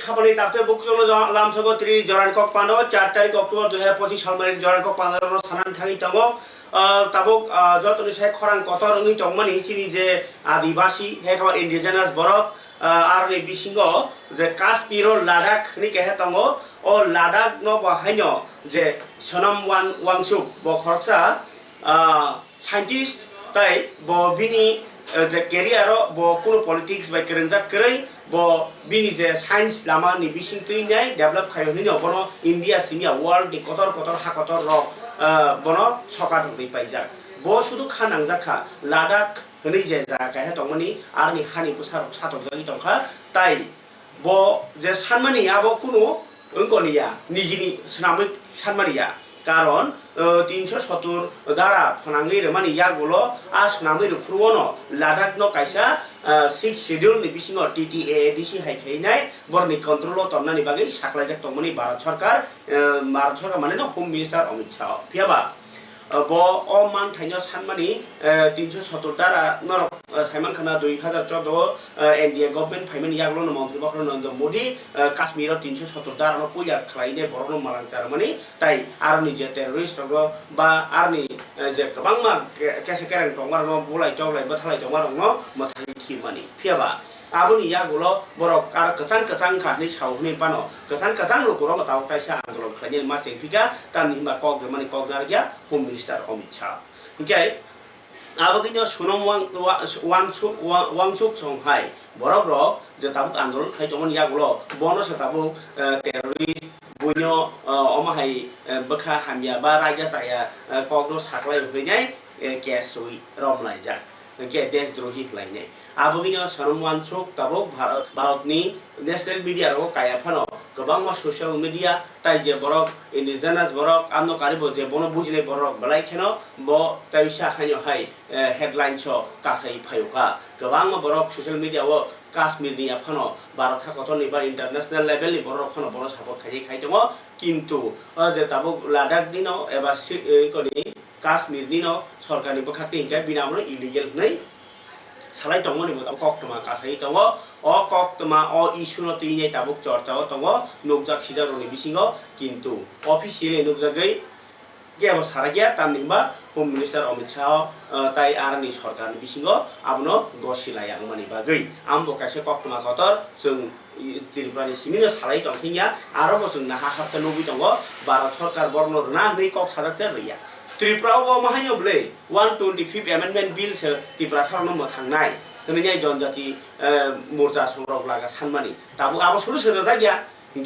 খাবানি তাতে বুকজল লামসগো 3 জরানকক পানো 4 তারিখ অক্টোবর 2025 সালমানি জরানকক পানো সানান থাকি তঙ্গ তাবুক যতনি সাই খরাং কতর রঙি তংমানি চিনি যে আদিবাসী হেকা ইন্ডিজিনাস বরক আর নি বিসিঙ্গ যে কাশ্মীর লাদাখ নি কেহে তঙ্গ ও লাদাখ ন বাহাইন যে সনম ওয়াংচুক ব খরকসা সাইন্টিস্ট তাই ব বিনি যে কেরিয়ার ব কোনো পলিটিক্স বাই কেরেনজাক কেरै ব বিনি যে সায়েন্স লামা नि बिसिं तैनाय डेभलप खायनि बनो इंडिया सिमिया वर्ल्ड नि कतर कतर हाकतर रक बनो सका दंनि पाइजाक ब सुदु खानांजाखा लादाख हनै जे जागाय दंमनि आरनि हानि पुसार साथक जानि दंखा ताइ ब जे सानमानि आबो कुनु अंकनिया निजिनि स्नामिक सानमानिया कारण 370 দ্বারা ফনাঙ্গি রমানি ইয়াগুলো আসনামি রুফরুওনো লাদাখ ন কাইসা 6 শিডিউল नि बिसिङो TTADC हाइखाइनाय बरनि कन्ट्रोल तमनानि बागै साखलायजाक तमनि भारत सरकार माने न होम मिनिस्टार अमित शाह फियाबा ब अ मान थाइनो सानमानि 370 দ্বারা नर साइमान खाना 2014 एनडीए गभर्नमेंट फाइमान यागलो न मन्त्री बखर नरेंद्र मोदी काश्मीर 370 দ্বারা न पुया खलाइने बरनो मालांचार माने ताइ आर्मी जे टेररिस्ट बा आर्मी जे गोबांमा केसे केरें दंगार न बुलाइ टगलाइ बथालाइ दंगार न मथानि खिमानि फियाबा आबुनि यागुलो बरक कार कचां कचां खानि सावनि पानो कचां लोकरो मताव काइसा आन्दोलन खानि मासे फिका तानि हिमा कक माने ककनारगिया होम मिनिस्टार अमित शाह हिकाय आबगिनो सुनम वांचुक संहाय बरक रक जे ताबुक आन्दोलन खाइतमन यागुलो बनो सताबु टेररिस्ट बुइनो अमाहाय बखा हामिया बा रायजा जाया ककनो साखलाय होइनाय केसुइ रमलायजा के देशद्रोही लाइने आबगिनो सनम वांचुक ताबुक भारतनि नेशनल मीडिया रो कायाफानो गोबां सोशल मीडिया ताइ जे बरक इन्डिजिनास बरक आमनो कारिबो जे बनो बुजिले बरक बलाइखेनो ब ताइसा हायो हाय हेडलाइन स कासै फायुका गोबां बरक सोशल मीडिया वो काश्मीरनि आफानो भारत हाकतनि बा इंटरनेशनल लेभेलनि बरक फानो बनो सापर्ट खाइदों किन्तु जे ताबुक लादाख दिनो एबा कनि काश्मीरनि न सरकारनि बखाति हिंका बिनामनो इलिगेल नै सालाय दंमोन नि कक्तमा कासै दङ अ कक्तमा अ इस्युनो तिनै ताबुक चर्चाओ दङ नुकजाक सिजारनि बिसिङो किन्तु अफिसियली नुकजागै केबो सारागिया तामनिबा होम मिनिस्टार अमित शाह ताइ आरनि सरकारनि बिसिङो आबनो गसिलाया मानि बागै आमबो कासे कक्तमा कतर जों त्रिपुरानि सिमिनो सालाय दंखिया आरो जों ना हाहाबता लुबि दङ भारत सरकार बर्न ना नै कक साजाकसे रैया त्रिपुरा वो महायब्ले 125 एमेंडमेंट बिल से त्रिपुरा सरनो मथांनाय हनैनाय जनजाति मोर्चा संरक लागा सानमानि ताबु आबो सुरु सुरु जागिया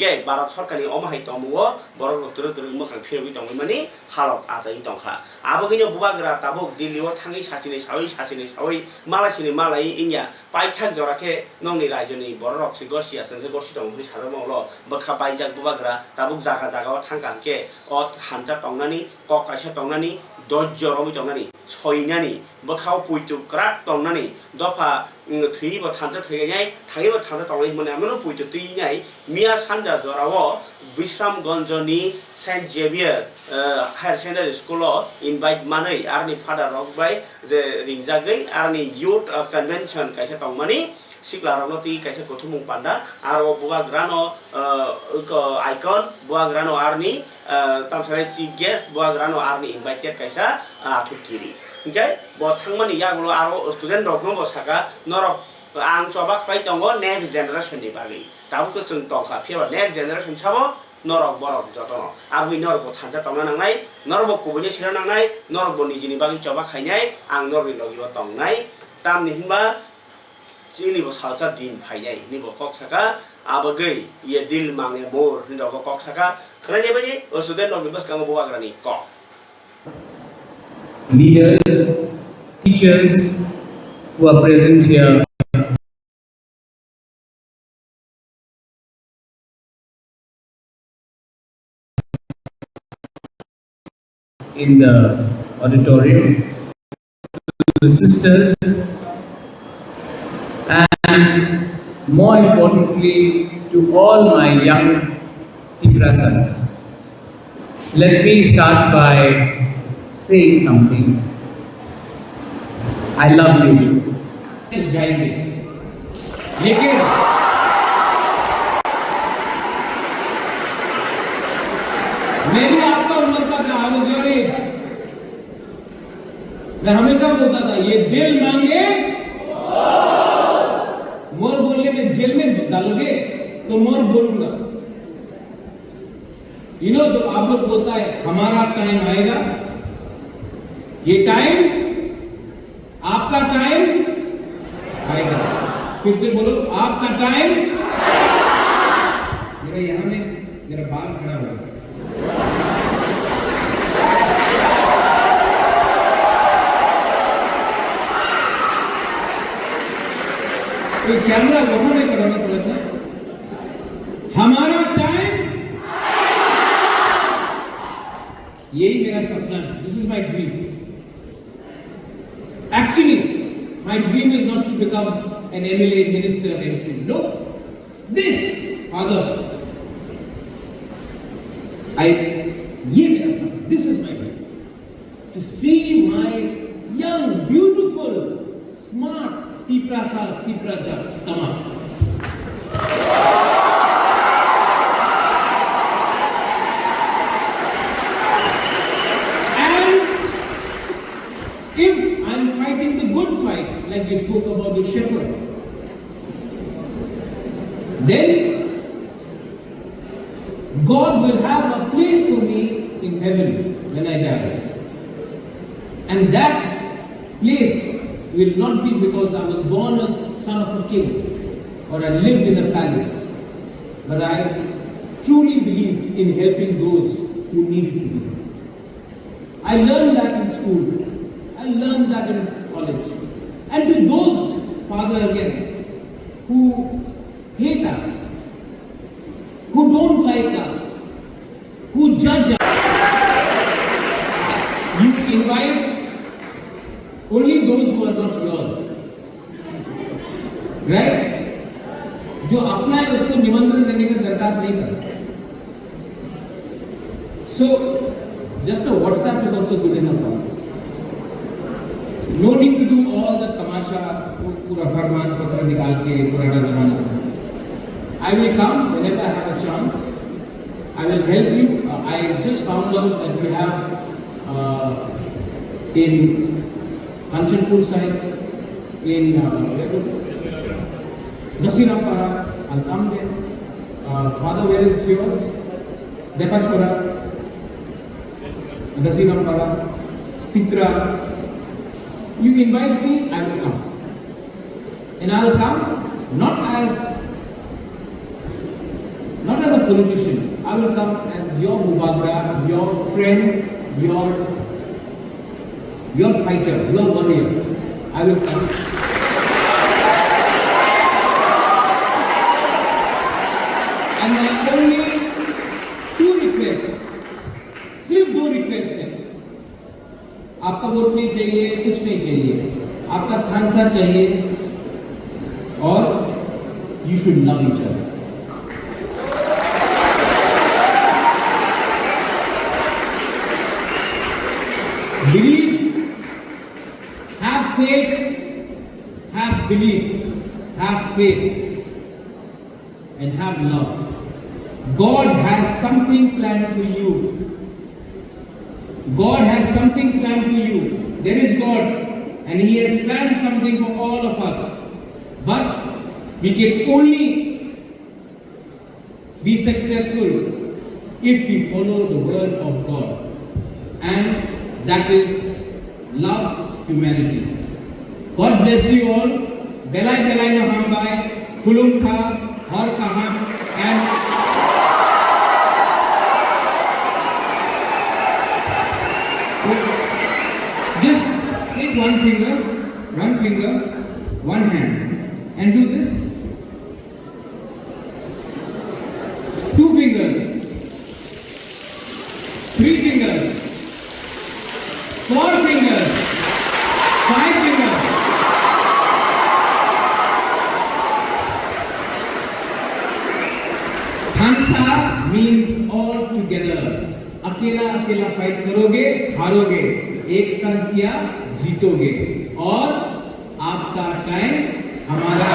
गे भारत सरकारनि अमाहाय तमुओ बरक रतुर तुर मखां फेरबि दंमोन माने हालक आजाय दंखा आबोगिनो बुबाग्रा ताबुक दिल्लीआव थाङै सासिनि सावै मालासिनि मालाय इन्या पाइथान जराखे नंनि राज्यनि बरक से गसिया संगे गसि दंनि सारमावल बखा बायजाक बुबाग्रा ताबुक जागा जागाव थांगाके अ हानजा तंनानि ककाइसा तंनानि दज्य रमि तंनानि सयनानि बखाव पुइतु क्राक तंनानि दफा थैबो थानजा थैनाय थाङैबो थानजा तंनाय माने आमनो पुइतु तैनाय मिया सानजा जराव विश्रामगंजनि saint Xavier higher secondary school invite मानै आरनि फादार रक बाय जे रिंजागै आरनि यूथ कन्वेंशन काइसा तंमानि सिक्लारावनो ती काइसा गथुमुं पान्डा आरो बुवाग्रानो आइकन बुवाग्रानो आरनि तामसाय चीफ गेस्ट बुवाग्रानो आरनि इनवाइटेड काइसा आथुकिरि ओके ब थांमानि यागुलो आरो स्टुडेन्ट रकनो बसाका नरक आं चबा खाइ दङ नेक्स्ट जेनेरेशननि बागै ताबुको जों तखा फेवा नेक्स्ट जेनेरेशन साबो नरक बरक जतन आबुइ नरक थानजा तंना नांनाय नरक कुबुनि सिरा नांनाय नरक निजिनि बागै चबा खाइनाय आं नरनि लगिबो तंनाय तामनि हिंबा चिनिबो सालसा दिन फाइनाय निबो कक्साका आबगै ये दिल मांगे मोर हिंदबो कक्साका खनाय बायदि स्टुडेन्ट रकनि बसकांगो बुवाग्रानि क leaders, teachers who are present here, in the auditorium, to the sisters, and more importantly to all my young Tripura sons. Let me start by saying something. I love you. जाएंगे, लेकिन मैं भी आपका उम्र का था, I was your age। मैं हमेशा बोलता था ये दिल मांगे मोर बोलने में जेल में डालोगे तो मोर बोलूंगा। यू नो, तो आप लोग बोलता है हमारा टाइम आएगा, ये टाइम आपका टाइम आएगा। फिर से बोलो, आपका टाइम। मेरा यहां में मेरा बाल खड़ा हो गया। तो कैमरा वहां में कराना पड़ा था। हमारा टाइम, यही मेरा सपना है। This is my dream. Actually my dream is not to become an MLA, minister, MP। No, this father, ये मेरा सपना। This is my dream, to see my young beautiful smart Tiprajas come up. And if I am fighting the good fight, like you spoke about the shepherd, then God will have a place for me in heaven when I die. And that place will not be because I was born a son of a king or I lived in a palace, but I truly believe in helping those who need it to be. I learned that in school, I learned that in college. And to those, Father, again, who hate us, who don't like us, who judge us, you invite only those who are not yours, right? जो अपना है उसको निमंत्रण करने का दरकार नहीं पड़ता। So just a WhatsApp is also good enough. No need to do all the तमाशा, पूरा फरमान पत्र निकाल के पुराना जमाना। I will come whenever I have a chance. I will help you. I just found out that we have in Kanchanpur side, in Nasirampara, I'll come there. Father, where is yours? Depachpura, Nasirampara, Pitra. You invite me, I will come. And I will come not as a politician. I will come as your Mubagra, your friend, your fighter, your warrior. I will come. And my only two requests, सिर्फ दो request है। आपका vote नहीं चाहिए, कुछ नहीं चाहिए, आपका थानसा चाहिए और you should love each other. Believe, have faith, have belief, have faith, and have love. God has something planned for you. God has something planned for you. There is God, and He has planned something for all of us. But we can only be successful if we follow the word of God. And that is love humanity. God bless you all. Belai belai na hambai, kulum tha, har kahan, and just take one finger, one hand, and do this. Two fingers, three fingers, 4 fingers, 5 fingers. Hansa means all together. अकेला अकेला fight करोगे, हारोगे। एक साथ किया, जीतोगे। और आपका time, हमारा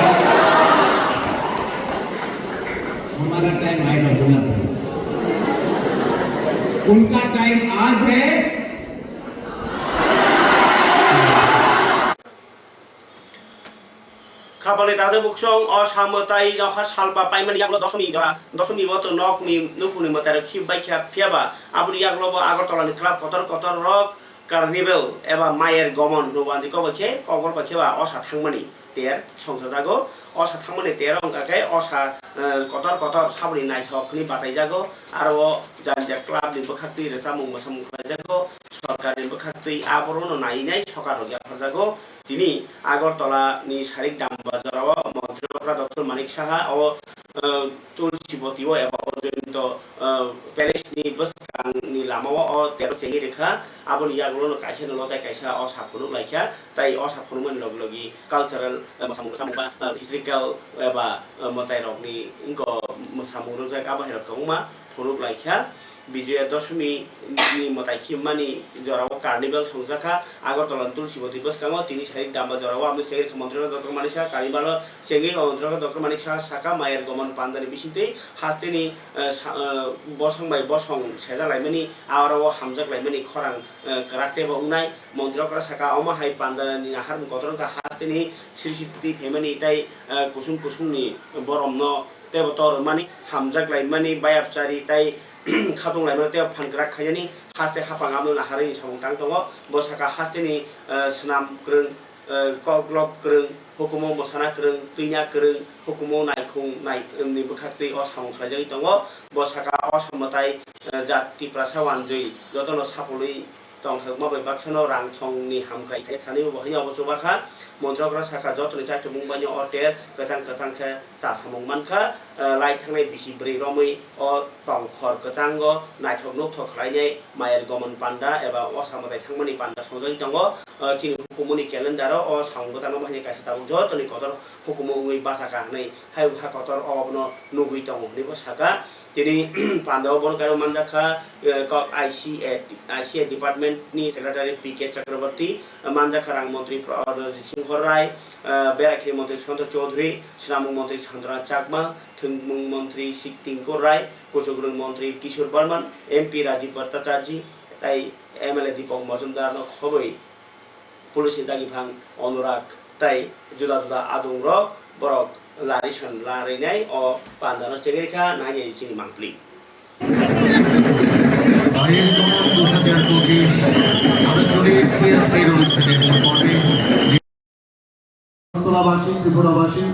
time आएगा, बोलना पड़ेगा। उनका टाइम आज है। খাবালে তাদের বুকসং অসামতাই নখা সালবা পাইমানি ইয়াগলো দশমি বত নকনি নুকুনি মতার খিবাই খিয়া ফিয়াবা আবুরি ইয়াগলো আগরতলানি ক্লাব কতর কতর রক কার্নিভেল এবা মায়ের গমন নুবান্দি কবखे কগর বাখেবা অসা থাংমানি তের সংসার জাগো অসা থাংমানি তের অঙ্কাকে অসা কতর কতর সাবরি নাইথকনি বাতাই জাগো আর ও জানজা ক্লাবনি বখাক্তি রেসামুং মসামুং জাগো সরকারের বখাক্তি আবরণ নাইনাই সকার গিয়া জাগো তিনি আগরতলানি শারীরিক দামবাজারাव মন্ত্রী ডক্টর মানিক সাহা ও তুলসীবতীও এবা পর্যন্ত প্যালেসনি বসকাংনি লামাও ও তেরো চেঙ্গি রেখা আবনি ইয়াগুলো কাইসা নলতাই কাইসা অসাফুরু লাইখা তাই অসাফুরুমন লগলগি কালচারাল সামুবা হিস্ট্রিক্যাল এবা মতাই রকনি ইনকো মোসামুরু জায়গা বাহির কমা ফুরুক লাইখা বিজয়া দশমী মতাই খিমানি জরাও কার্নিভেল সংজাখা আগরতলা তুলসীবতী বসকাঙ্গ তিনি শারীরিক দাম্বা জরাও আমি চেঙ্গি মন্ত্রী ডক্টর মানিক সাহা কারিবাল চেঙ্গি মন্ত্রী ডক্টর মানিক সাহা শাখা মায়ের গমন পান্দানি বিসিতে হাস্তেনি বসংবাই বসং সেজালাইমানি আওয়ারাও হামজাকলাইমানি খরাং কারাতে বংনাই মন্ত্রী ডক্টর শাখা অমাহাই পান্দানি আহার কতরকা হাস্তেনি সিলসিতি ফেমানি তাই কুসুম কুসুমনি বরমন তেবতর মানি হামজাকলাইমানি বায়াবচারি তাই খাদং লাইমানি তেব ফানग्रा खायनि हास्ते हापांगामनो नाहारिनि सामुंतां दङ बसाका हास्तेनि स्नाम ग्रों कग्लब ग्रों हुकुमाव मोसाना ग्रों दैना ग्रों हुकुमाव नायखुं नायनि बोखाक्ति अ सामुं खायजै दङ बसाका असामताय जाति प्रासा वानजै जतन सापलै तंथमा बैबाक्सनो रांथंनि हामखाय थानि बहायनि अबसबाखा मन्त्रग्रा साखा जतनि चाइते मुंबानि अटेर गजां गजांखा जासामुं मानखा लाइ थांनाय बिसिब्रै रमै अ तंखर गजांग नायथक नोकथक खालायनाय मायर गमन पान्डा एबा असामताय थांमानि पान्डा संजय दङ तिनि हुकुमनि क्यालेन्डाराव अ सामुंगतानो बाहायनि कासि ताबु जतनि कतर हुकुमनि बासाका नै हाय हा कतर अबनो नुगै दङ निबो साका তিনি পান্ডাও বনকারো মানজাখা আইসিএ ডিপার্টমেন্টনি সেক্রেটারি পি.কে. চক্রবর্তী মানজাখা রাং মন্ত্রী সিংহ রায় বেরাখি মন্ত্রী সন্তোষ চৌধুরী শ্রামুং মন্ত্রী চন্দ্রনাথ চাকমা থুংমুং মন্ত্রী সিকটিংকো রায় কোচগুরুং মন্ত্রী কিশোর বর্মন এমপি রাজীব ভট্টাচার্য তাই এমএলএ দীপক মজুমদার খবই পুলিশ দাগিভাং অনুরাগ তাই জুদা জুদা আদং রক বরক লারিসান লারিনাই ও পান্দানো চেগেরেখা নাইনে চিনি মাংপ্লি মায়ের গমন 2025 আমরা চলে এসেছি আজকের অনুষ্ঠানের মূল পর্বে আগরতলাবাসী ত্রিপুরাবাসী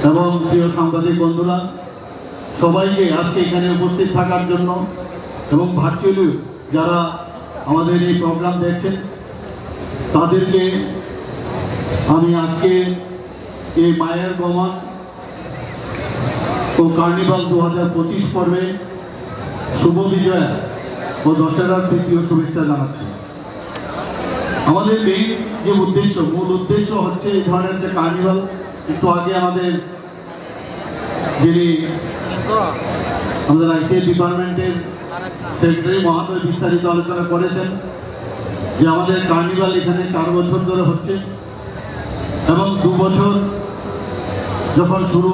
এবং প্রিয় সাংবাদিক বন্ধুরা সবাইকে আজকে এখানে উপস্থিত থাকার জন্য এবং ভার্চুয়ালি যারা আমাদের এই প্রোগ্রাম দেখছেন তাদেরকে আমি আজকে এই মায়ের গমন ও কার্নিভাল 2025 পর্বে শুভ বিজয়া ও দশেরার তৃতীয় শুভেচ্ছা জানাচ্ছি। আমাদের মেইন যে মূল উদ্দেশ্য হচ্ছে এই ধরনের যে কার্নিভাল, একটু আগে যিনি আমাদের আইসিএ ডিপার্টমেন্টের সেক্রেটারি মহোদয় বিস্তারিত আলোচনা করেছেন যে আমাদের কার্নিভাল এখানে 4 বছর ধরে হচ্ছে এবং 2 বছর যখন শুরু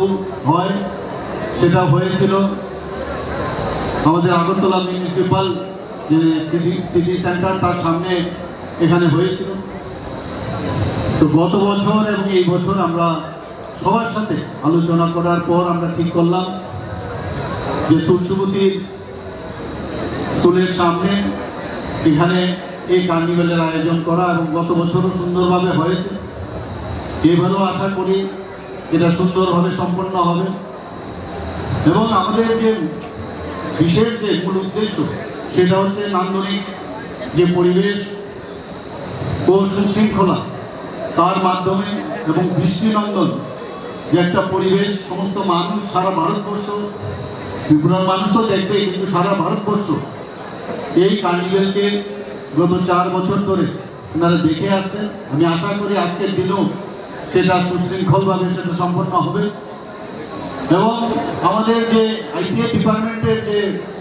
হয় সেটা হয়েছিল আমাদের আগরতলা মিউনিসিপাল যে সিটি সেন্টার তার সামনে এখানে হয়েছিল। তো গত বছর এবং এই বছর আমরা সবার সাথে আলোচনা করার পর আমরা ঠিক করলাম যে তুলসীবতীর স্কুলের সামনে এখানে এই কার্নিভালের আয়োজন করা, এবং গত বছরও সুন্দরভাবে হয়েছে। এবারও আশা করি এটা সুন্দরভাবে সম্পন্ন হবে এবং আমাদের যে বিশেষ যে মূল উদ্দেশ্য সেটা হচ্ছে নান্দনিক যে পরিবেশ ও সুশৃঙ্খলা তার মাধ্যমে এবং দৃষ্টিনন্দন যে একটা পরিবেশ সমস্ত মানুষ সারা ভারতবর্ষ, ত্রিপুরার মানুষ তো দেখবে কিন্তু সারা ভারতবর্ষ এই কার্নিভেলকে গত 4 বছর ধরে ওনারা দেখে আসছেন। আমি আশা করি আজকের দিনেও সেটা সুশৃঙ্খলভাবে সেটা সম্পন্ন হবে এবং আমাদের যে আইসিএ ডিপার্টমেন্টের যে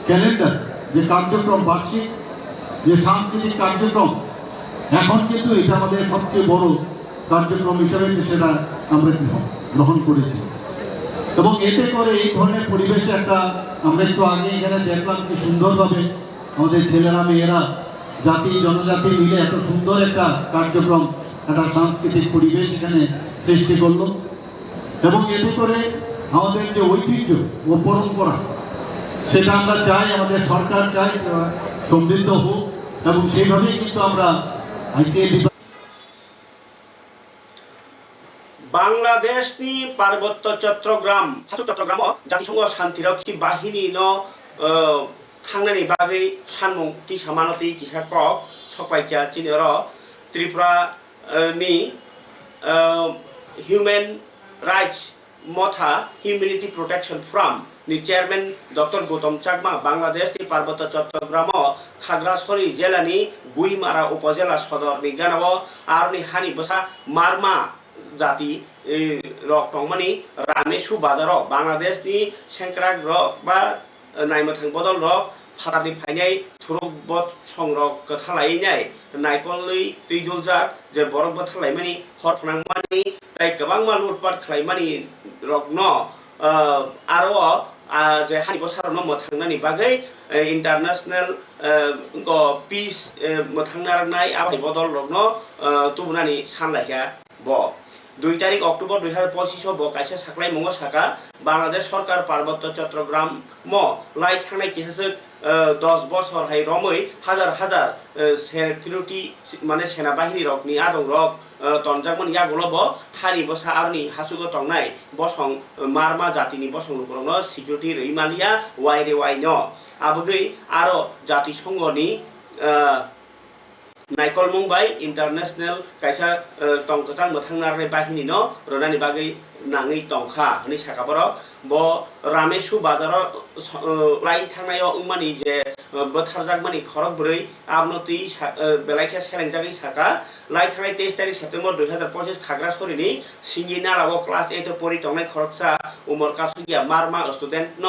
ক্যালেন্ডার, যে কার্যক্রম, বার্ষিক যে সাংস্কৃতিক কার্যক্রম, এখন কিন্তু এটা আমাদের সবচেয়ে বড় কার্যক্রম হিসেবে সেটা আমরা গ্রহণ করেছি। এবং এতে করে এই ধরনের পরিবেশে একটা আমরা একটু আগে এখানে দেখলাম কি সুন্দরভাবে আমাদের ছেলেরা মেয়েরা জাতি জনজাতি মিলে এত সুন্দর একটা কার্যক্রম, একটা সাংস্কৃতিক পরিবেশ এখানে সৃষ্টি করলো। এবং এতে করে আমাদের যে ঐতিহ্য ও পরম্পরা সেটা আমরা চাই, আমাদের সরকার চাই সমৃদ্ধ হোক, এবং সেইভাবেই কিন্তু আমরা আইসিএল বাংলাদেশনি পার্বত্য চট্টগ্রাম জাতিসংঘ শান্তিরক্ষী বাহিনী थांनायनि बागै सानमुं ति सामानति किसा कक सपाइका चिनेर त्रिपुरा नि ह्यूमन राइट्स मथा ह्यूमैनिटी प्रोटेक्शन फ्रम नि चेयरमैन डॉक्टर गौतम चाकमा बांग्लादेश नि पार्वत्य चट्टग्राम खागड़ाछड़ी जिल्लानि गुइमारा उपजिल्ला सदरनि गानाव आरनि हानि बसा मारमा जाति रक टंगमानि रामेसु बाजाराव बांग्लादेशनि सेंक्राक रक बा नायमथां बदल रक फारानि फायनाय थुरुक बत संरक कथालायनाय नायकलि दैदुलजाक जे बरफ बथालायमानि हरफनांमानि ताय गोबां माल उत्पाद खालायमानि रकन आरो जे हानि बसारन मथांनानि बागै इंटरनेशनल पीस मथांनारनाय आबाय बदल रकन तुबनानि सानलायखा ब 2 तारिख अक्टोबर 2025 ब कायसा साख्लाय मंग साका बांग्लादेश सरकार पार्वत्य चट्टग्राम म लाई थांनाय किहासक 10 बছর हाय रमै हाजार हाजार सिकिउरिटी माने सेना बाहिनी रकनि आदं रक तनजाकमन यागलब हानि बसा आरनि हासुगो तंनाय बसं मारमा जातिनि बसं लुकुरनो सिकिउरिटी रैमालिया वाइरे वाइनो आबगै आरो जाति संघनि नायकल मुंबाई इंटरनेशनल कायसा टंकचां मथांनारनाय बाहिनी न रनानि बागै नाङै टंखा हनि साखाबर ब रामेसु बाजार लाई थांनायाव उमानि जे बोथारजाकमानि खरक ब्रै आबनति बेलायखा सेलेंजागै साका लाई थांनाय 23 तारिख सेप्टेम्बर 2025 खागड़ाछड़ीनि सिंगि नालाव क्लास 8 परि टंनाय खरकसा उमर कासुगिया मारमा स्टुडेंट न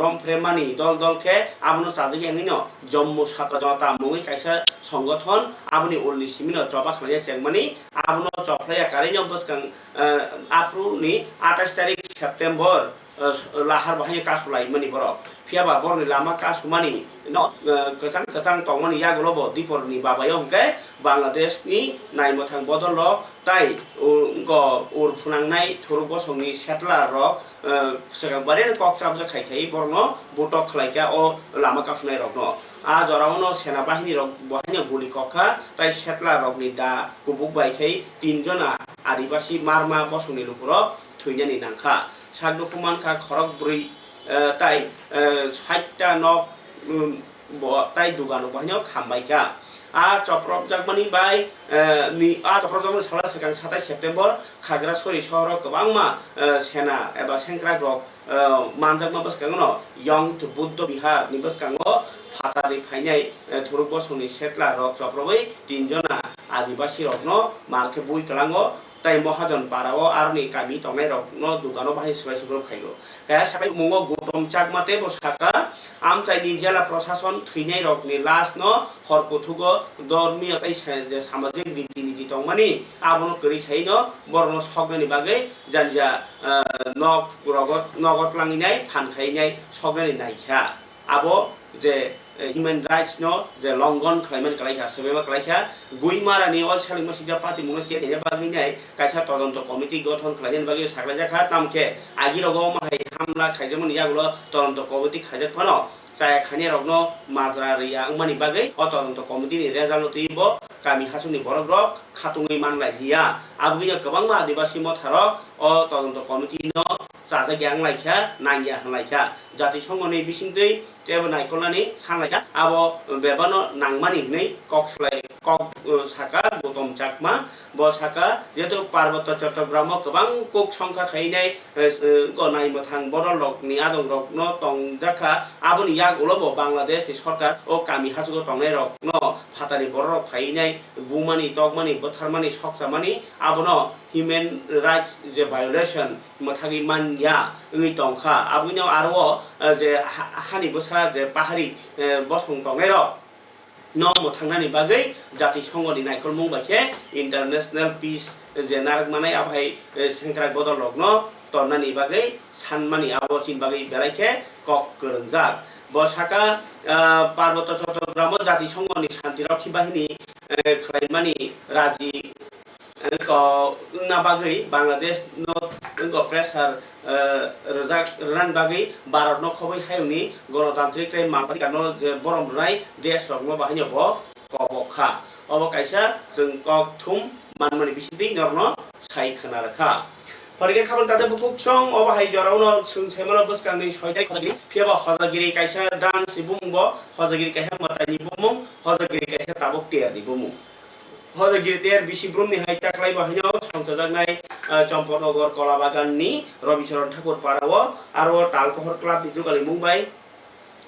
रमफ्रेमानि दल दलखे आबनो साजगि न जम्मू छात्र जनता मुङै कायसा संगठन आबनि उलनि सिमिनो चबा खालाय सेंमानि आबनो चफ्लाया कारिनो बसकां आप्रुनि 28 तारिख सेप्टेम्बर लाहार बाहाय कासुलाय मनि बर फियाबा बरनि लामा कासुमानि न कसां कसां तंमानि यागलब दिपरनि बाबाय हंके बांग्लादेशनि नायमथां बदल ताय उर फुनांनाय थुरुक बसंनि सेटलार रक सेगां बारे ककचाबजा खायखाय बरनो बटक खलायका ओ लामा कासुनाय रकनो आ जरावनो सेना बाहिनी रक बहायनो गुलि कखा ताय सेटलार रकनि दा कुबुक बायखाय 3 जना आदिबासी मारमा बसंनि लुकुर थैनानि नांखा सागदुखुमानखा खरक ब्रै ताय 60टा नक ताय दुगानो बहायनो खामबायका आ चप्रब जागमानि बाय नि आ चप्रब जागमानि साला सेगां 27 सेप्टेम्बर खागड़ाछड़ी सहर गोबांमा सेना एबा सेंक्राक रक मानजाकमा बसकांनो यंग टु बुद्ध बिहार नि बसकांगो फातानि फायनाय थुरुक बसंनि सेटला रक चप्रबै 3 जना आदिबासी रकनो मारखे बुइ कलांगो ताय महाजन पाराव आरनि कामि तंनाय रकनो दुगानो बाहाय सबाय सुग्रब खायगो काया साखाय मुंगो गौतम चाकमाते बसाका आमचाइनि जिल्ला प्रशासन थैनाय रकनि लास न हरकुथुगो धर्मीय ताय जे सामाजिक रीतिनीति तंमानि आबनो करि खायनो बरनो सगनानि बागै जानजा नगद लांगिनाय फानखायनाय सगनानि नायखा आबो जे ह्यूमन राइट्स न जे लंघन खालायमान खालायखा सेबेमा खालायखा गुइमारानि अल सालिमा सिजा पार्टी मुनो चेने बागैनाय कायसा तदন্ত कमिटी गठन खालायनाय बागै साखलायजाखा तामखे आगिरगो माहाय हामला खायजमन यागुलो तदন্ত कमिटी खायजाफानो चाया खानि रगनो माजरा रिया अंमानि बागै अ तदন্ত कमिटिनि रेजाल्ट तैबो गामि हासुनि बरग्र खातुङै मानलाय हिया आबगैया गोबां आदिबासी मथार अ तदন্ত कमिटि न चाजा ग्यां लायखा नांगिया हांलायखा जाति संघनि बिसिंदै तेबो नायखलनानि सानलायखा आबो बेबानो नांमानि नै कक्सलाय कक साका गौतम चाकमा ब साका जेतु पार्वत्य चट्टग्राम गोबां कुक संख्या खायनाय गनाय मथां बरलकनि आदं रकनो तंजाखा आबोनि यागुलब बांग्लादेश सरकार ओ कामि हासुगो तंनाय रकनो फातानि बरलक फायनाय बुमानि तगमानि बोथारमानि सकसामानि आबोनो ह्यूमन राइट्स जे भायोलेशन मथागि मानया ओइ तंखा आबोनि आरो जे हानि बसा जे पाहारि बसं तंनाय रक न मथांनानि बागै जाति संघनि नायखल मुंबाखे इंटरनेशनल पीस जे नारक मानाय आबहाय सेंक्राक बदल रकनो tonnani bagai sanmani abo chin bagai belaike kok kerengjak bo saka parboto Chittagong জাতিসংঘনি শান্তিরক্ষী বাহিনী খাইমানি রাজি na bagai Bangladesh no pressure rejak ran bagai Bharat no khobai hayuni গণতান্ত্রিক টাই মাপাতি কানো যে বরম রাই দেশ রকম বাহিনী bo kobokha obo kaisa जों kok thum manmani bisidi norno sai khana rakha Pergi kapan tadi buku cong, oba hai jorau no sung semana bus kami soidai khazagiri, piaba khazagiri kaisa dan si bumbo, khazagiri kaisa matani bumung, khazagiri kaisa tabuk tiar di bumung. Khazagiri tiar bisi brum ni hai taklai bahino, songcajak nai Champanogor Kolabagan ni, Robicharan Thakur Parawo, arwo Talpohor Club di Kali Mumbai.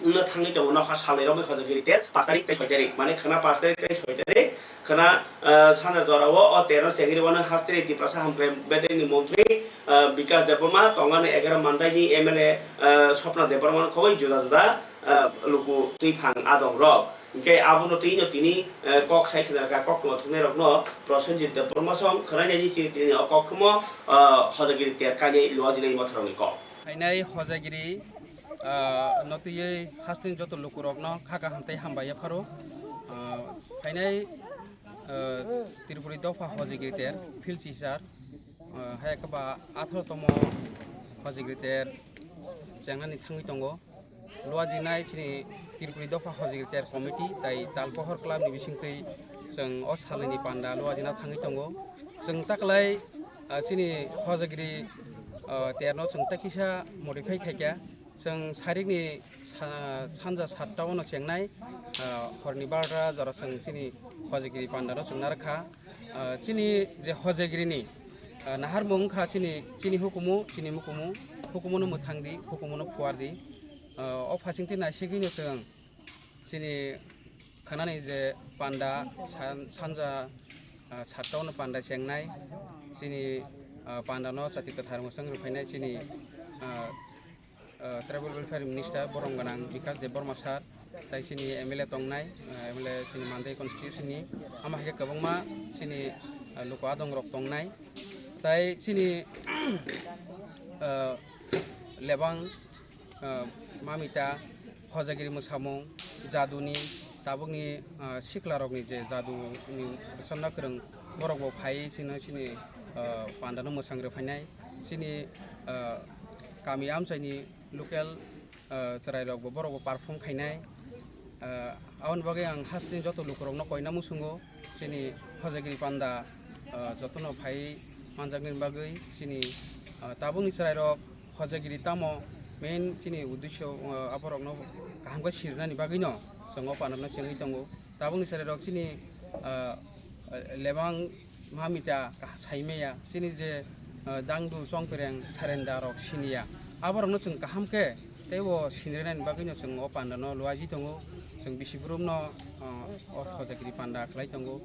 Una tangi to no khasale ro khazagiri tiar, 5 tarik te 6 tarik, mane khana 5 tarik te 6 tarik, khana sana jorawo o 13 segiri wana hastri di prasa hampe bedeni montri Bikash Debbarma টঙ্গানে 11 মানদাইনি MLA Swapna Debbarma খবই জুদা জুদা লুকু তুই ফাং আদং রক ইনকে আবুনো তুইনো তিনি কক সাইখেনারকা কক নথনে রকনো প্রসেনজিৎ দেববর্মা সং খনাইনি তিনি ককমো হজাগিরি তেরকানি লুয়াজিনাই মথরনি ক হাইনাই হজাগিরি নতুই হাস্তিন যত লুকু রকনো খাকা হামতাই হামবাইয়া ফারো হাইনাই তিরুপুরি দফা হজাগিরি তের feel সিসার hai kaba 18 tomo hojigiter jangnani thangi tongo luajinai chini tirpuri dofa hojigiter committee tai talpohor club ni bisingtei जों o salini panda luajina thangi tongo जों taklai chini hojigiri terno जों takisa modify khaikya जों sarikni sanja 7 ono chengnai horni barra jara जों chini hojigiri panda no जों narakha chini je hojigiri ni nahar mung kha chini hukumu no muthangdi hukumu no fuardi o phasingti na sigino seng chini khanani je panda sanja chatau no panda sengnai chini panda no chati kathar musang rupainai chini tribal welfare minister borong ganang Vikas Deborma sar tai chini MLA tongnai MLA chini Mandai constitution ni ama hake kabangma chini luko adong rok tongnai tai sini lebang mamita hojagiri musamung jaduni tabukni siklarokni je jaduni sanna kreng borok phai sini pandano musang refainai sini kami amsaini local charairok borok perform khainai awan bagai ang hastin joto lukurok no koina musungo sini hojagiri panda jotono phai manjakni bagai sini tabungni charairok hojagiri tamo main sini uddesho aborok no kaham ga sirnani bagai no songo panarno chengi tongo tabungni charairok sini lebang mamita saimeya sini je dangdu chongpereng sarendar sinia aborok no chung kaham ke tebo sinrenani bagai no songo panarno luaji tongo song bisibrum no hojagiri panda khlai tongo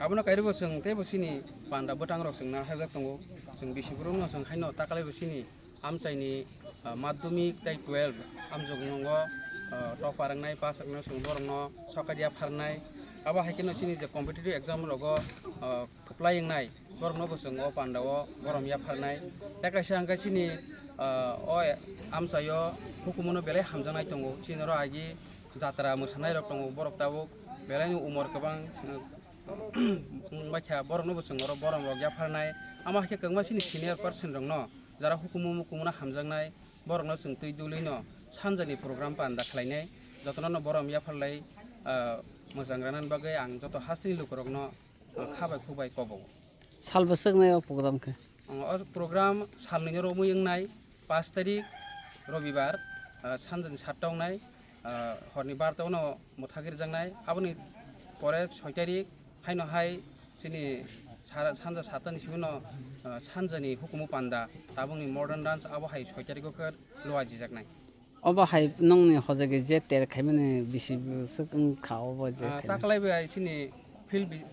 abona kairibo जों tebo sini panda botang rok जों na hajak tongo जों bisibrum no जों haino takalaibo sini amchaini madhyamik tai 12 amjog nongo top parangnai pasakno जों borongno sakadia pharnai aba haikino sini je competitive exam rogo applyingnai borongno bo जों o pandao boromya pharnai takaisa angka sini o amsayo hukumono belai hamjanai tongo sinoro agi jatra mosanai rok tongo borok tabuk belai umor kebang baikha borok no bosong oro borom rok yafarnai ama hake kangma sini senior person rok no jara hukumu mukumuna hamjangnai borok no sung tui dului no sanjani program panda khlainai jotno no borom yafarlai mojangranan bagai ang joto hastini lukorok no khabai khubai kobo sal bosoknai program ke program salni ro muyungnai 5 tarik robibar sanjani 7 tawnai horni 12 tawno muthagir jangnai aboni pore 6 tarik haino hai sini sanja 7 ni sibino sanjani hukumu panda tabungni modern dance abo hai 6 tarik ko loaji jaknai oba hai nongni hojage je ter khaimane bisi sukung khao bo je taklai bai sini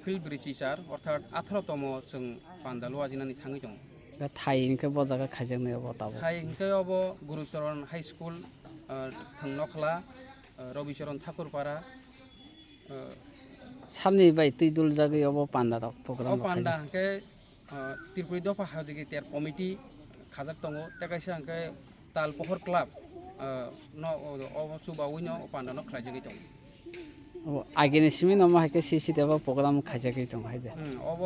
fil bridge sar orthat 18 tomo जों panda loaji nani thangi dong thai inke bo jaga khajak obo tabo thai inke obo gurucharan high school thangnokhla Robicharan Thakur para samni bai tuidul jagai obo panda rok program o panda ke Tripuri दफा हाजिगिरितेर committee खाजाक दङ तेकाइसे आंखे तालपहर club सुबावैनो पान्डानो खालायजागै दं आगेनि सिमि नमा हायके CC देबा programme खायजागै दं हायदे अब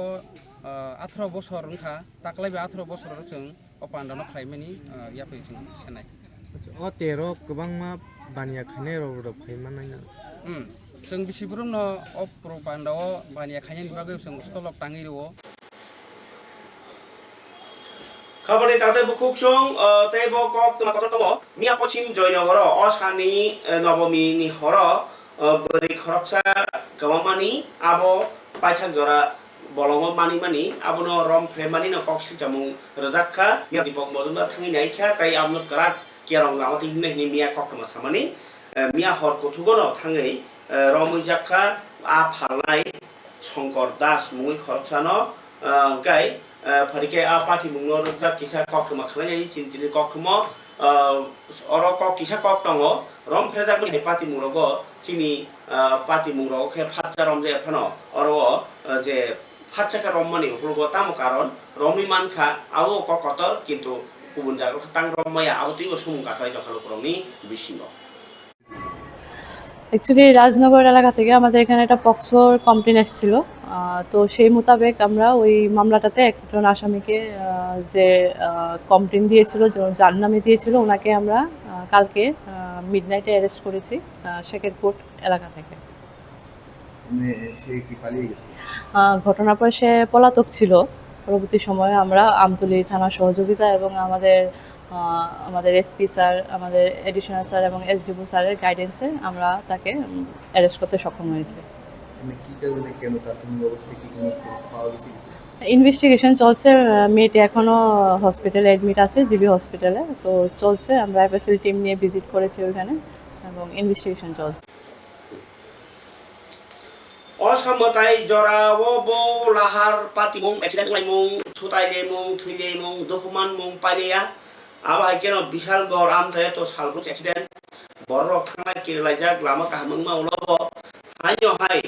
18 बोसोर ओंखा दाख्लैबो 18 बोसोर जों पान्डानो खालायमानि याफै जों सेनाय अ तेरो गोबां मा बानिया खायनाय र फायमानायना जों बिसिबुरनो अ प्र पान्डाव बानिया खायनायनि बागै जों स्टलक ताङिरो Kabani tante bukuk chung tebo kok tuma kotor tongo mia pochim join horo osani nobomi ni horo beri khoroksa gawamani abo paithak jora bolongo mani abo no rom mani no kok silchamung rojakha mia dipok mojumda thangi naikha tai amno karak kerong ngawati hinne ni mia kok tuma samani mia hor kothugono thangai romui jakha a phalnai Shongkor Das mui khoroksa no gai Parike parti mungno rojak kisa kok tuma khalai chintini kok tuma oro kok kisa kok tongo rom frejak ni parti mungrogo chini parti mungrogo khe phatcha rom je phano oro je phatcha ka rom mani hulugo tam karon romi mankha abo kok kotor kintu kubun jago tang rom maya abo tuibo sumung kasai dokhalo kromni bisingo actually Rajnagar এলাকা থেকে আমাদের এখানে একটা পক্সোর complain এসেছিল তো সেই মোতাবেক আমরা ওই মামলাটাতে একজন আসামিকে যে কমপ্লেন দিয়েছিল যার নামে দিয়েছিল ওনাকে আমরা কালকে মিডনাইটে অ্যারেস্ট করেছি শেখেরকোট এলাকা থেকে ঘটনার পর সে পলাতক ছিল পরবর্তী সময়ে আমরা আমতলী থানার সহযোগিতা এবং আমাদের এসপি স্যার আমাদের এডিশনাল স্যার এবং এসডিপো স্যারের গাইডেন্সে আমরা তাকে অ্যারেস্ট করতে সক্ষম হয়েছি ইনভেস্টিগেশন চলছে মেয়েটি এখনও হসপিটালে অ্যাডমিট আছে জিবি হসপিটালে তো চলছে আমরা এফএসএল টিম নিয়ে ভিজিট করেছি ওইখানে এবং ইনভেস্টিগেশন চলছে Osamotai jora wobo lahar pati mung accident lai mung thutai le mung thui le mung dokuman mung paleya aba keno bishal gor am jaya to salbu accident borok thangai kirlai jak lama kahamung ma ulobo hanyo hai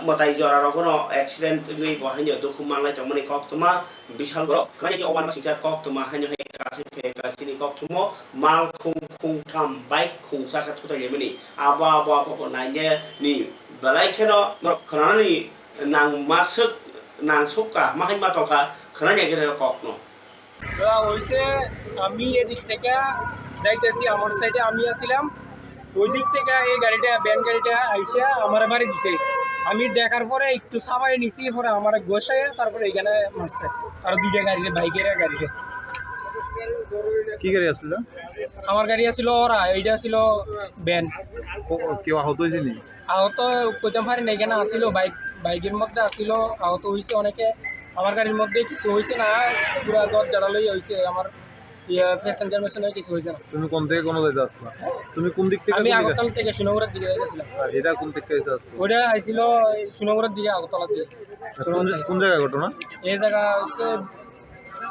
motai jora rokono accident ni bo hanyo dokuman lai tomani kok tuma bishal gor kai ki owan masija kok tuma hanyo hai kasi phe kasini kok tumo mal khung tham bike khung sa ka thutai le mani aba naine ni balai keno khanani nang masuk nang suka mahai matoka khanani gere kok no হইছে আমি এদিক থেকে যাইতেছি আমার সাইডে আমি আছিলাম ওই দিক থেকে এই গাড়িটা ব্যান গাড়িটা আইসা আমার বাড়ি দিছে আমি দেখার পরে একটু সাবাই নিছি পরে আমার গোসায় তারপরে এখানে মারছে আর দুইটা গাড়ি বাইকের গাড়িটা কি গাড়ি আসছিল আমার গাড়ি আছিল ওরা এইটা ছিল ব্যান কেউ আহত হয়েছে নি আহত কইতাম পারি না এখানে আসছিল বাইকের মধ্যে আসছিল আহত হয়েছে অনেকে আমার গাড়ির মধ্যে কিছু হয়েছে না পুরা দর জাড়ালই হয়েছে আমার প্যাসেঞ্জার মেশিনে কিছু হয়েছে না তুমি কোন থেকে কোন জায়গায় যাচ্ছ তুমি কোন দিক থেকে আমি আগরতলা থেকে সুনগরের দিকে যাচ্ছিলাম এটা কোন দিক থেকে যাচ্ছ ওটা আইছিল সুনগরের দিকে আগরতলা দিকে কোন জায়গা ঘটনা এই জায়গা হচ্ছে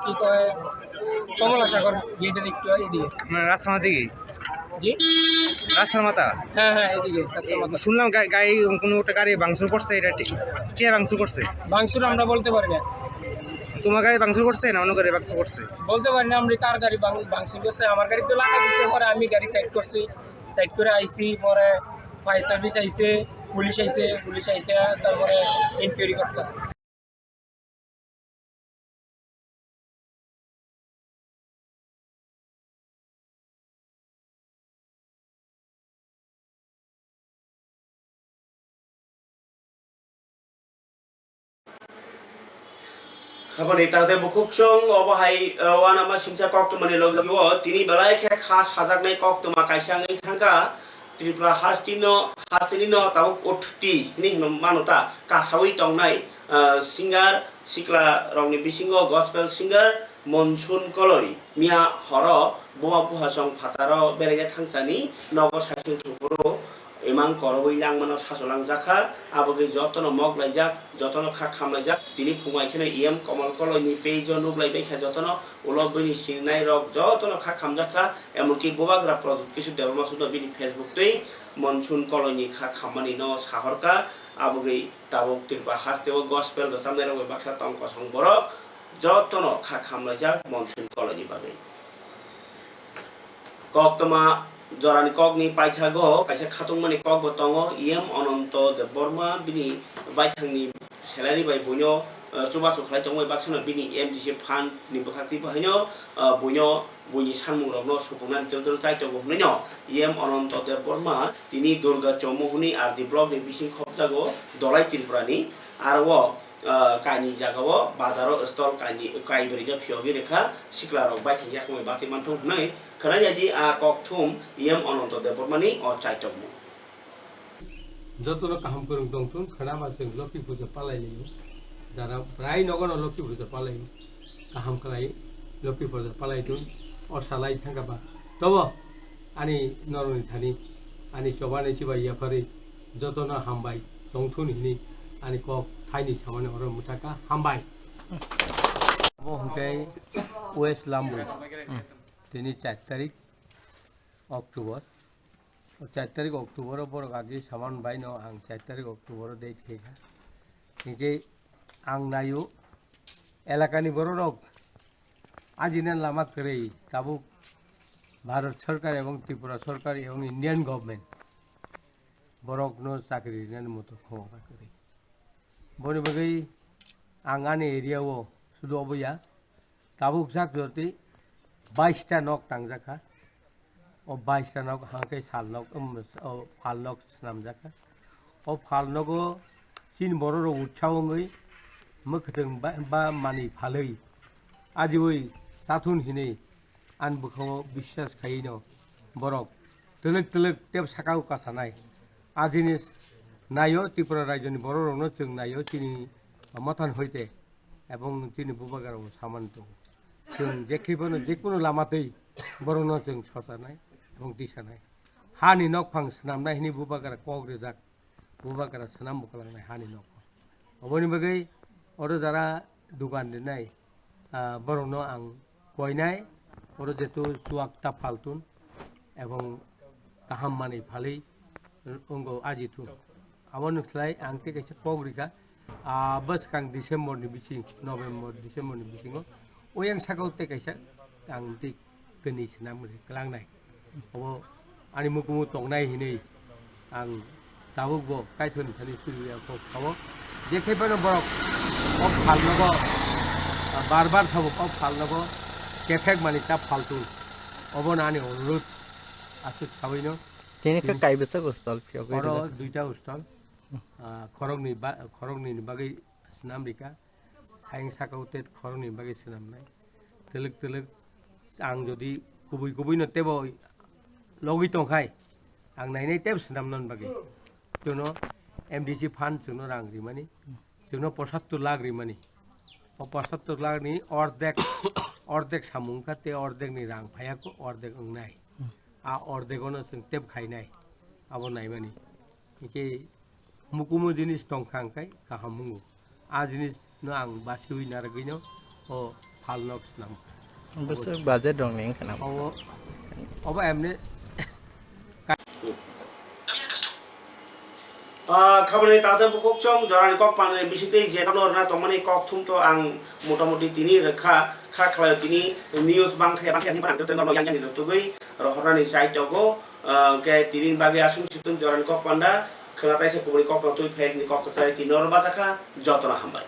কি কয় কমলা সাগর গেটের একটু এদিকে মানে রাস্তার দিকে জি রাস্তার মাথা হ্যাঁ এদিকে রাস্তার মাথা শুনলাম গাড়ি কোনো একটা গাড়ি ভাঙচুর করছে এটা কে ভাঙচুর করছে ভাঙচুর আমরা বলতে পারি না তোমার গাড়ি ভাঙচুর করছে না অন্য গাড়ি ভাঙচুর করছে বলতে পারি না আমরা কার গাড়ি ভাঙচুর করছে আমার গাড়ি তো লাগা দিছে পরে আমি গাড়ি সাইড করছি সাইড করে আইছি পরে ফায়ার সার্ভিস আইছে পুলিশ আইছে তারপরে ইনকোয়ারি করতে Kabani tante bukuk chung obahai wana ma singsa kok tumani logiwo tini balai khe khas hajak nai kok tuma kaisa ngai thangka Tripura hastino tau otti ni manuta kasawi tongnai singer sikla rongni bisingo gospel singer Monsoon Koloi mia horo boa buhasong phataro berege thangsani nogo sasung thupuro among করবই লাংমানো সাসলাং জাখা আবগে যতন mug লাইজাক যতন খা খামলাইজাক তিনি ফুমাইখানে EM কমল colony page নুবলাইবাই খা যতন উলবনি সিংনাই rock যতন খা খামজাখা এমনকি বোবাগ্রা প্রদুত কিছু দেবমা সুদ বিনি ফেসবুক তুই মনসুন কলনি খা খামানি ন সাহরকা আবগে তাবক তিরপা হাসতেও গসপেল দসামদের বাক্সা তঙ্ক সংবরক যতন খা খামলাইজাক মনসুন কলনি বাগে কক্তমা জরানি কগনি পাইথাগো কাইসা খাতংমানি কগ বতঙ্গ ইএম অনন্ত দেববর্মা বিনি বাইথাংনি স্যালারি বাই বইনো চুবা চুखलाय तंगय बाक्सनो बिनि एमडिसि फान्ड नि बखाक्ति बहायनो बइनो बइनि सानमुं रगनो सुपुंनान तेदर चाइतो गहनैनो इएम अनন্ত देबबर्मा तिनि दुर्गा चौमुहनि आरदि ब्लक नि बिसिं खबजागो दलाय त्रिपुरानि आरो कानि जागाव बाजारो स्टल कानि काइबरिनो फियोगि रेखा सिक्लारक बाइथि याकमै बासि मानथुं हनै खनायादि आ ककथुम इएम अनন্ত देबबर्मानि अ चाइतोमु যতন কাম করুন দংতুন খনা মাসে লক্ষ্মী পূজা পালাইলিও যারা প্রায় নগর লক্ষ্মী পূজা পালাই কাহাম খালাই লক্ষ্মী পূজা পালাইতুন অসালাই থাকাবা তব আনি নরনি থানি আনি সবানি সিবাই ইয়াফারি যতন হামবাই দংথুন হিনি আনি cock tiny সামানে or মুথাকা হামবাই বহংকাই West Lambu তিনি 4 তারিখ অক্টোবর 4 তারিখ অক্টোবর পর আগে সামান বাইনো আং 4 তারিখ অক্টোবর ডেট খেখা নিকে आं नायो एलाकानि बर'रक आजिना लामा करै ताबु भारत सरकार एवं त्रिपुरा सरकार एवं इंडियन गवर्नमेंट बरकनो चाकरि दिनानि मतो खमा करै बनि बगै आं आनि एरियाओ सुदु अबया ताबु जाक जति 22 टा नक तांजाखा ओ 22 टा नक हांकै साल नक फाल नक नामजाखा ओ फाल नगो सिन बर'रक उत्सावङै मखथों बा मानि फालै आजिवै साथुन हिनै आन बुखाव बिश्वास खायिनो बरक तलक तलक तेब साकाउ कासानाय आजिनि नायो त्रिपुरा राज्यनि बर'रनो जों नायो तिनि मथान हइते एवं तिनि बुबागाराव सामान दं जों जेखिबोनो जेकुनु लामातै बर'नो जों ससानाय एवं दिसानाय हानि नक फां सनामनाय हिनि बुबागारा कग्रेजाक बुबागारा सनाम बुखालांनाय हानि नक अबनि बगै और जरा दुकान दिनाय बर'नो आं कयनाय और जेतु सुवाक्ता फालतुन एवं गाहाम मानि फालै अंगो आजिथुन आबनुखलाय आं ते कैसे कग्रिका बस कां डिसेम्बर नि बिसिं नभेम्बर डिसेम्बर नि बिसिङो ओयं साकाउ ते कैसे आं ते गनि सनाम क्लांनाय अब आनि मुकुमु तंनाय हिनै आं दाबुगो काइथनि थानि सुरिया को खाव जेखैबोनो बरक अब फालनगो बार बार सब अब फालनगो केफेक मानि ता फालतु अब नानि अनुरोध आसु साबैनो तिनिका काइबेसा गस्टल फियोगै और दुईटा हस्टल खरगनि बागै नामरिका हायं साकाउते खरगनि बागै नामनाय तेलक तेलक आं जदि गुबै गुबैनो तेबो लगै तंखाय आं नायनाय तेब नामनन बागै जोनो एमडिसि फान्ड जोनो रां रिमानि जोंनो 75 लाख रिमानि और 75 लाख नि अर्धेक सामुंका ते अर्धेक नि रां फायाको अर्धेक अंगनाय आ अर्धेकनो जों तेब खायनाय आबो नायमानि इके मुकुमु जिनिस तंखांखाय गाहामुंगु आ जिनिस न आं बासिउइ नारगैनो ओ फालनक्स नाम बस बाजेट दं नें खाना अब एमने খাবলে তাতে বুকক চং জরানি কক পানে বিসিতে জেতানো না তমানি কক থুম তো আং মোটামুটি তিনি রেখা খা খালায় তিনি নিউজ বাংখায় বাংখায় নিপান তেন ন yang yang তুগৈ রহরানি সাইটগো কে তিনিন বাগে আসুন সিতুন জরানি কক পান্ডা খনাতাইছে কুবরি কক তুই ফেক নি কক চাই তিনর বাজাখা যতনা হামবাই